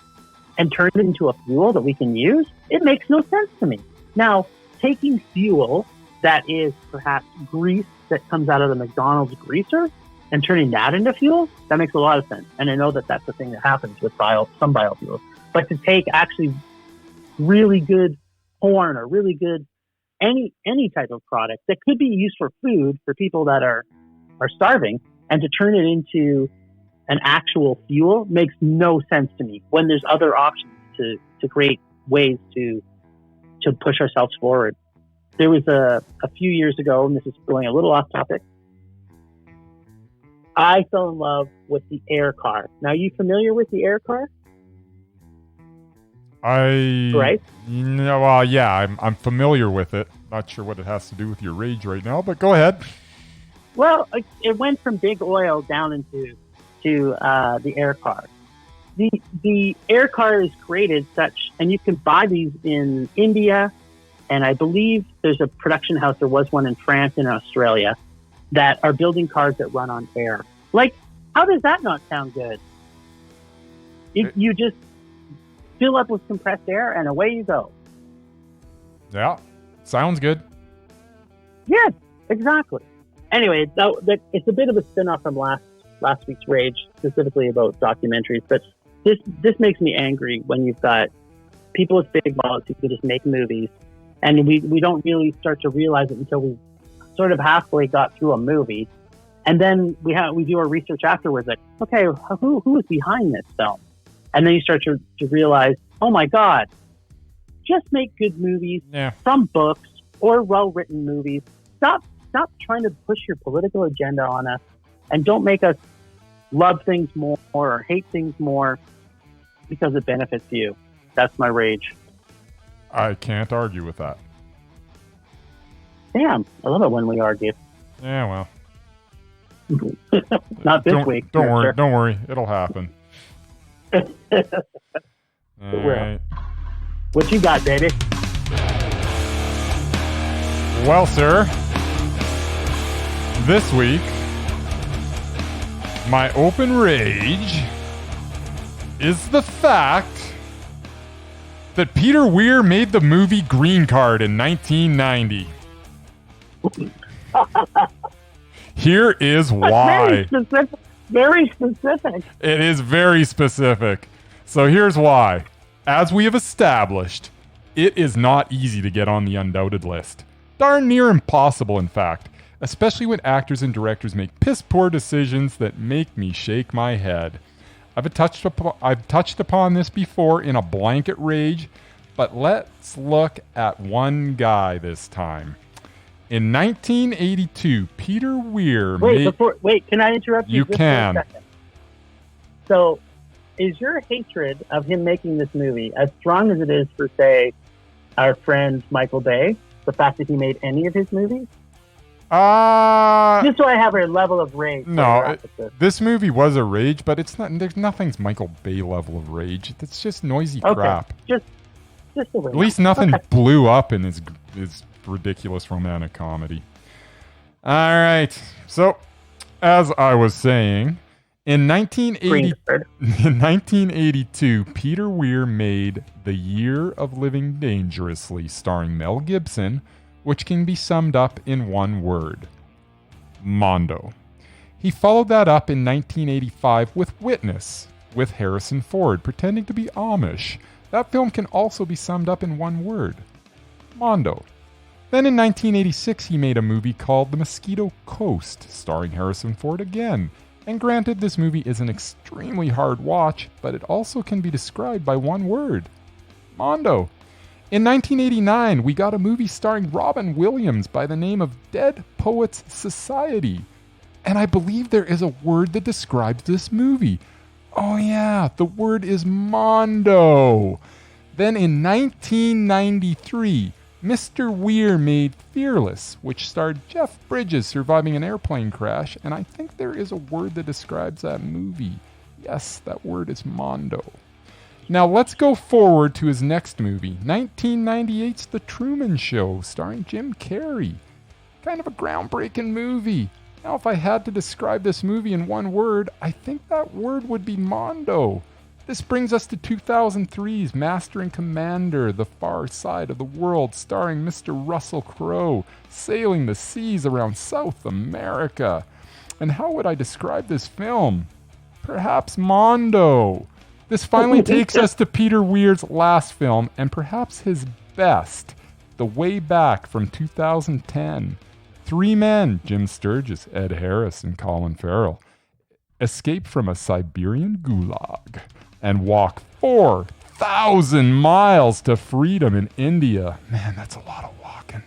and turn it into a fuel that we can use, it makes no sense to me. Now, taking fuel that is perhaps grease that comes out of the McDonald's greaser and turning that into fuel, that makes a lot of sense. And I know that that's the thing that happens with some biofuels. But to take actually really good corn or really good any type of product that could be used for food for people that are starving and to turn it into an actual fuel makes no sense to me when there's other options to create ways to push ourselves forward. There was a few years ago, and this is going a little off topic, I fell in love with the air car. Now, are you familiar with the air car? Right? No, well, yeah, I'm familiar with it. Not sure what it has to do with your rage right now, but go ahead. Well, it went from big oil down into the air car. The air car is created such, and you can buy these in India, and I believe there's a production house. There was one in France and Australia that are building cars that run on air. Like, how does that not sound good? You just fill up with compressed air and away you go. Yeah, sounds good. Yeah, exactly. Anyway, it's a bit of a spin-off from last week's Rage, specifically about documentaries. But this makes me angry when you've got people with big wallets who can just make movies, and we don't really start to realize it until we sort of halfway got through a movie, and then we do our research afterwards. Like, okay, who is behind this film? And then you start to realize, oh my God, just make good movies from books or well-written movies. Stop trying to push your political agenda on us, and don't make us love things more or hate things more because it benefits you. That's my rage. I can't argue with that. Damn, I love it when we argue. Yeah, well. Not this week. Don't worry. Sure. Don't worry. It'll happen. All right. What you got, baby? Well, sir, this week, my open rage is the fact that Peter Weir made the movie Green Card in 1990. Here is why. Very specific. It is very specific. So here's why. As we have established, it is not easy to get on the Undoubted list. Darn near impossible, in fact. Especially when actors and directors make piss-poor decisions that make me shake my head. I've touched upon this before in a blanket rage, but let's look at one guy this time. In 1982, Peter Weir Wait, can I interrupt you? You can. For a second? So, is your hatred of him making this movie as strong as it is for, say, our friend Michael Bay? The fact that he made any of his movies? Just so I have a level of rage. No, this movie was a rage, but it's not. There's nothing's Michael Bay level of rage. It's just noisy crap. Just a little. At least nothing blew up in his ridiculous romantic comedy. All right. So, as I was saying, in 1982, Peter Weir made The Year of Living Dangerously, starring Mel Gibson, which can be summed up in one word: Mondo. He followed that up in 1985 with Witness, with Harrison Ford pretending to be Amish. That film can also be summed up in one word: Mondo. Then in 1986, he made a movie called The Mosquito Coast, starring Harrison Ford again. And granted, this movie is an extremely hard watch, but it also can be described by one word: Mondo. In 1989, we got a movie starring Robin Williams by the name of Dead Poets Society. And I believe there is a word that describes this movie. Oh yeah, the word is Mondo. Then in 1993, Mr. Weir made Fearless, which starred Jeff Bridges surviving an airplane crash, and I think there is a word that describes that movie. Yes, that word is Mondo. Now let's go forward to his next movie, 1998's The Truman Show, starring Jim Carrey. Kind of a groundbreaking movie. Now, if I had to describe this movie in one word, I think that word would be Mondo. This brings us to 2003's Master and Commander, The Far Side of the World, starring Mr. Russell Crowe, sailing the seas around South America. And how would I describe this film? Perhaps Mondo. This finally takes us to Peter Weir's last film, and perhaps his best, The Way Back from 2010. Three men, Jim Sturgis, Ed Harris, and Colin Farrell, escape from a Siberian gulag and walk 4,000 miles to freedom in India. Man, that's a lot of walking.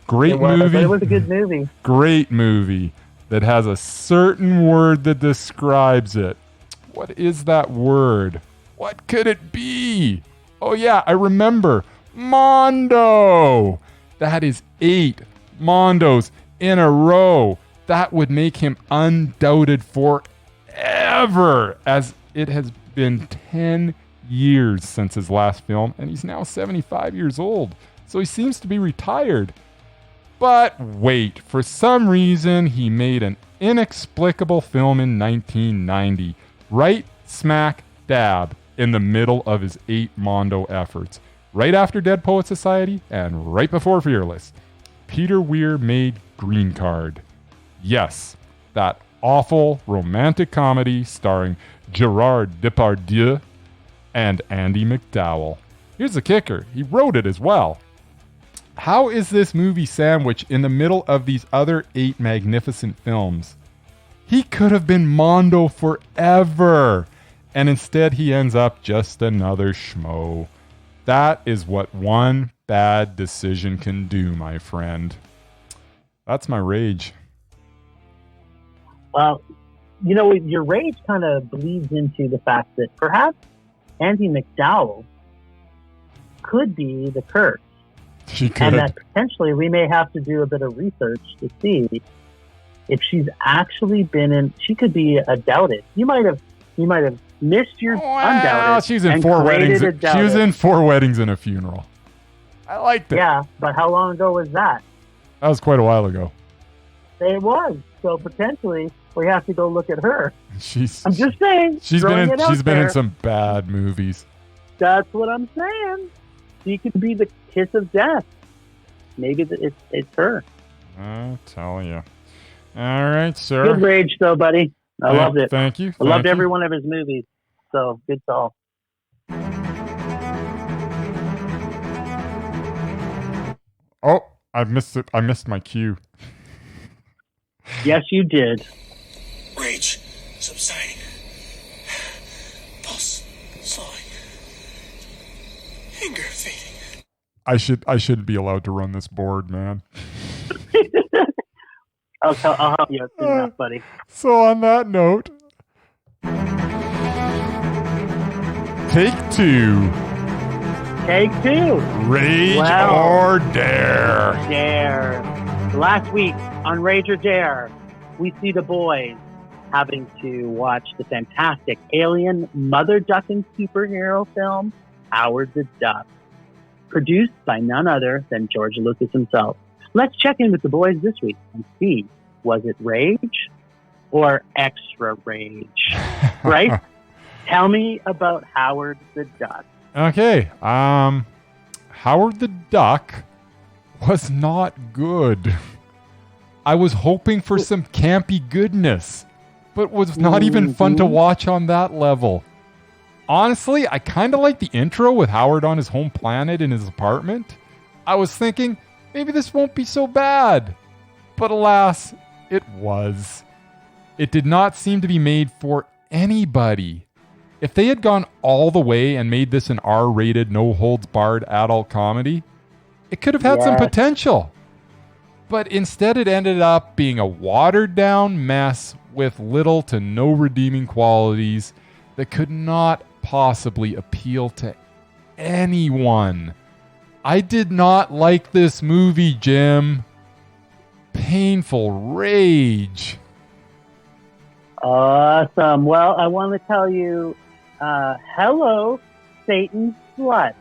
Great movie. It was a good movie. Great movie that has a certain word that describes it. What is that word? What could it be? Oh yeah, I remember. Mondo! That is 8 Mondos in a row. That would make him undoubted forever, as it has been 10 years since his last film, and he's now 75 years old, so he seems to be retired. But wait, for some reason he made an inexplicable film in 1990, right smack dab in the middle of his 8 Mondo efforts, right after Dead Poets Society and right before Fearless. Peter Weir made Green Card. Yes, that awful romantic comedy starring Gerard Depardieu and Andy McDowell. Here's the kicker, he wrote it as well. How is this movie sandwiched in the middle of these other 8 magnificent films? He could have been Mondo forever, and instead he ends up just another schmo. That is what one bad decision can do, my friend. That's my rage. Well, you know, your rage kind of bleeds into the fact that perhaps Andy McDowell could be the curse. She could. And that potentially we may have to do a bit of research to see if she's actually been in. She could be a doubted. You might have missed your Undoubted. She's in 4 weddings. She was in 4 weddings and a funeral. I liked it. Yeah, but how long ago was that? That was quite a while ago. It was. So potentially we have to go look at her. I'm just saying. She's been in some bad movies. That's what I'm saying. She could be the kiss of death. Maybe it's her. I'll tell you. All right, sir. Good rage, though, buddy. I loved it. Thank you. I loved every one of his movies. So, good call. Oh, I missed it. I missed my cue. Yes, you did. Rage subsiding. Pulse slowing. Anger fading. I should be allowed to run this board, man. I'll help you soon enough, buddy. So on that note, take 2. Take 2. Rage or Dare. Dare. Last week on Rage or Dare, we see the boys having to watch the fantastic alien mother-ducking superhero film, Howard the Duck, produced by none other than George Lucas himself. Let's check in with the boys this week and see, was it rage or extra rage? Right? Tell me about Howard the Duck. Okay. Howard the Duck was not good. I was hoping for some campy goodness, but was not even fun to watch on that level. Honestly, I kind of like the intro with Howard on his home planet in his apartment. I was thinking, maybe this won't be so bad. But alas, it was. It did not seem to be made for anybody. If they had gone all the way and made this an R-rated, no-holds-barred adult comedy, it could have had some potential. But instead it ended up being a watered-down mess with little to no redeeming qualities that could not possibly appeal to anyone. I did not like this movie, Jim. Painful rage. Awesome. Well, I want to tell you, hello, Satan slut.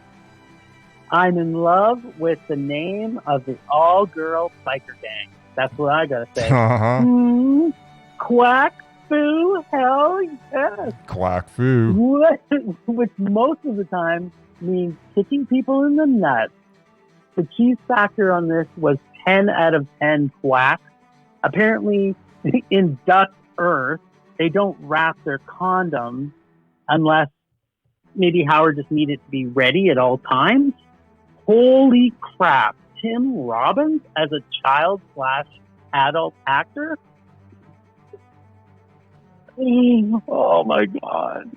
I'm in love with the name of the all-girl biker gang. That's what I gotta say. Uh-huh. Quack foo, hell yes. Quack foo. Which most of the time means kicking people in the nuts. The cheese factor on this was 10 out of 10 quacks. Apparently, in Duck Earth, they don't wrap their condoms unless maybe Howard just needed to be ready at all times. Holy crap. Tim Robbins as a child/adult actor? Oh my God.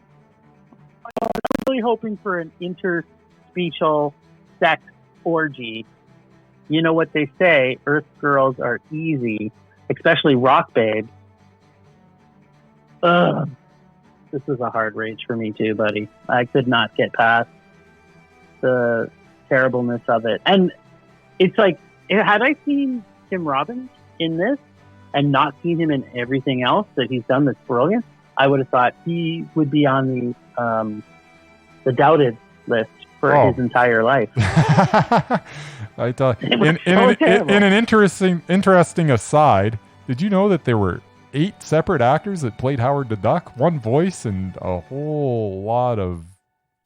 I'm really hoping for an interspecial sex orgy. You know what they say, Earth girls are easy, especially rock babes. Ugh. This was a hard rage for me too, buddy. I could not get past the terribleness of it. And it's like, had I seen Tim Robbins in this and not seen him in everything else that he's done that's brilliant, I would have thought he would be on the doubted list for his entire life. I thought, in an interesting aside, did you know that there were 8 separate actors that played Howard the Duck? One voice and a whole lot of,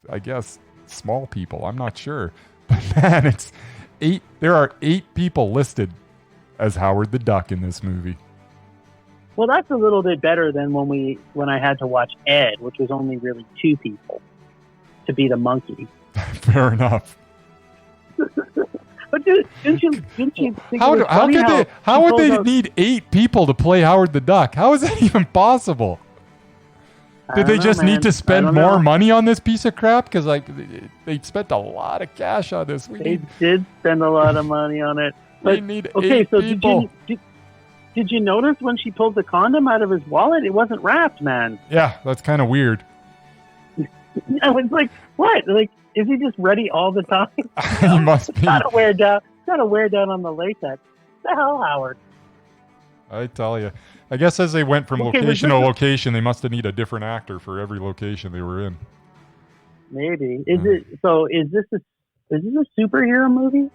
I guess, small people. I'm not sure. But man, it's 8. There are 8 people listed as Howard the Duck in this movie. Well, that's a little bit better than when I had to watch Ed, which was only really 2 people to be the monkey. Fair enough. But didn't you think how would they need 8 people to play Howard the Duck? How is that even possible? Did they just need to spend more money on this piece of crap? Because they spent a lot of cash on this. They did spend a lot of money on it. But, they need 8 people. Did you notice when she pulled the condom out of his wallet? It wasn't wrapped, man. Yeah, that's kind of weird. I was like, what? Like, is he just ready all the time? He must be. Gotta wear down on the latex. The hell, Howard? I tell you. I guess as they went from location to location, they must have needed a different actor for every location they were in. Maybe. Is this a superhero movie?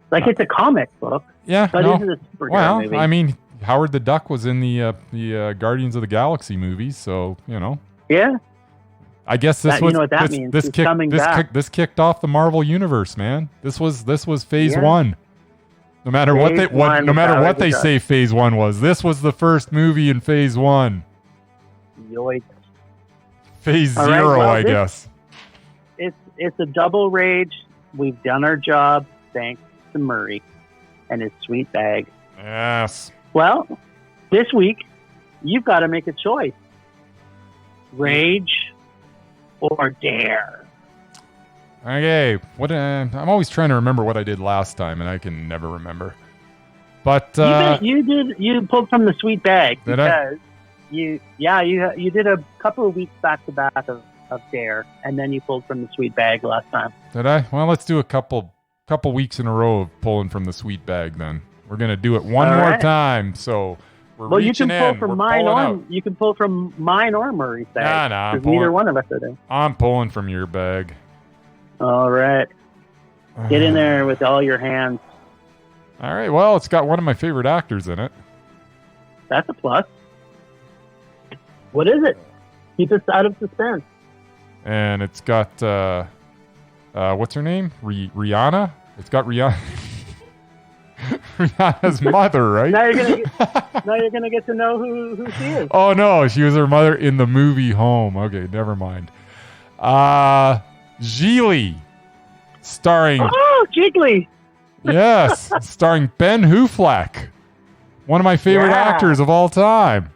Like, it's a comic book. Yeah. But is it a superhero movie? I mean, Howard the Duck was in the Guardians of the Galaxy movies, so, you know. Yeah. I guess this you know what that means. This kicked off the Marvel universe, man. This was phase 1. No matter what they say phase 1 was. This was the first movie in phase 1. Yoink. Phase 0, I guess. It's a double rage. We've done our job, thanks to Murray and his sweet bag. Yes. Well, this week you've got to make a choice. Rage or dare. Okay, I'm always trying to remember what I did last time, and I can never remember. But you pulled from the sweet bag did because you did a couple of weeks back to back of dare, and then you pulled from the sweet bag last time. Did I? Well, let's do a couple weeks in a row of pulling from the sweet bag. Then we're gonna do it one more time. So. You can pull from mine or Murray's bag. Nah, neither one of us are there. I'm pulling from your bag. All right. Get in there with all your hands. All right. Well, it's got one of my favorite actors in it. That's a plus. What is it? Keep us out of suspense. And it's got what's her name? Rihanna. It's got Rihanna. Rihanna's mother, right? Now you're gonna get to know who she is. Oh no, she was her mother in the movie Home. Okay, never mind. Gigli, starring. Oh, Gigli. Yes, starring Ben Huflack, one of my favorite actors of all time.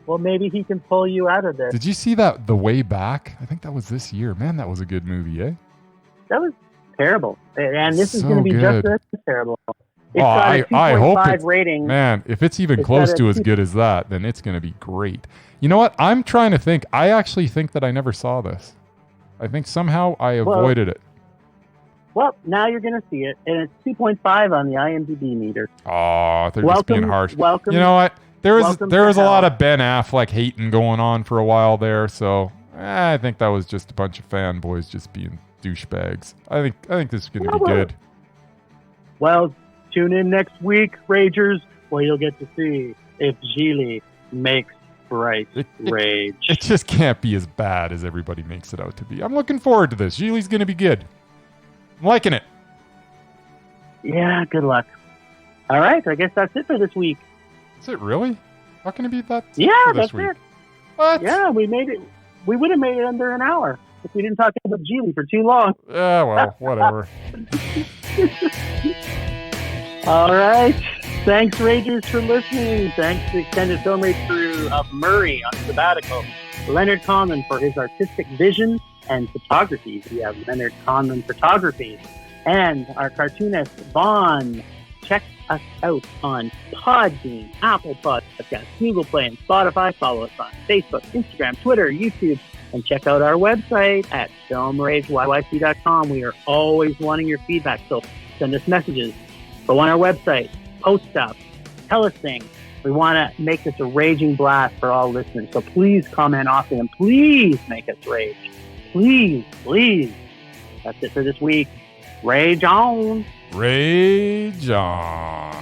Well, maybe he can pull you out of this. Did you see that The Way Back? I think that was this year. Man, that was a good movie, eh? That was terrible, and this is going to be good. Just as terrible. It's got a 2.5 rating. Man, if it's even close to as good as that, then it's going to be great. You know what? I'm trying to think. I actually think that I never saw this. I think somehow I avoided it. Well, now you're going to see it, and it's 2.5 on the IMDb meter. Oh, they're just being harsh. Welcome. You know what? There was a lot of Ben Affleck hating going on for a while there, so I think that was just a bunch of fanboys just being douchebags. I think this is going to be good. Well, tune in next week, Ragers. where you'll get to see if Gigli makes Bryce rage. It just can't be as bad as everybody makes it out to be. I'm looking forward to this. Gigli's going to be good. I'm liking it. Yeah, good luck. All right, I guess that's it for this week. Is it really? How can it be that? Yeah, for this that's week? it. What? Yeah, we made it. We would have made it under an hour if we didn't talk about Gigli for too long. Yeah, well, whatever. All right. Thanks, Ragers, for listening. Thanks to the extended film rage crew of Murray on sabbatical. Leonard Conlon for his artistic vision and photography. We have Leonard Conlon Photography. And our cartoonist, Vaughn. Check us out on Podbean, Apple Podcasts, Google Play, and Spotify. Follow us on Facebook, Instagram, Twitter, YouTube, and check out our website at filmrageyyc.com. We are always wanting your feedback, so send us messages. Go on our website, post stuff, tell us things. We want to make this a raging blast for all listeners, so please comment often and please make us rage. Please, please. That's it for this week. Rage on. Rage on.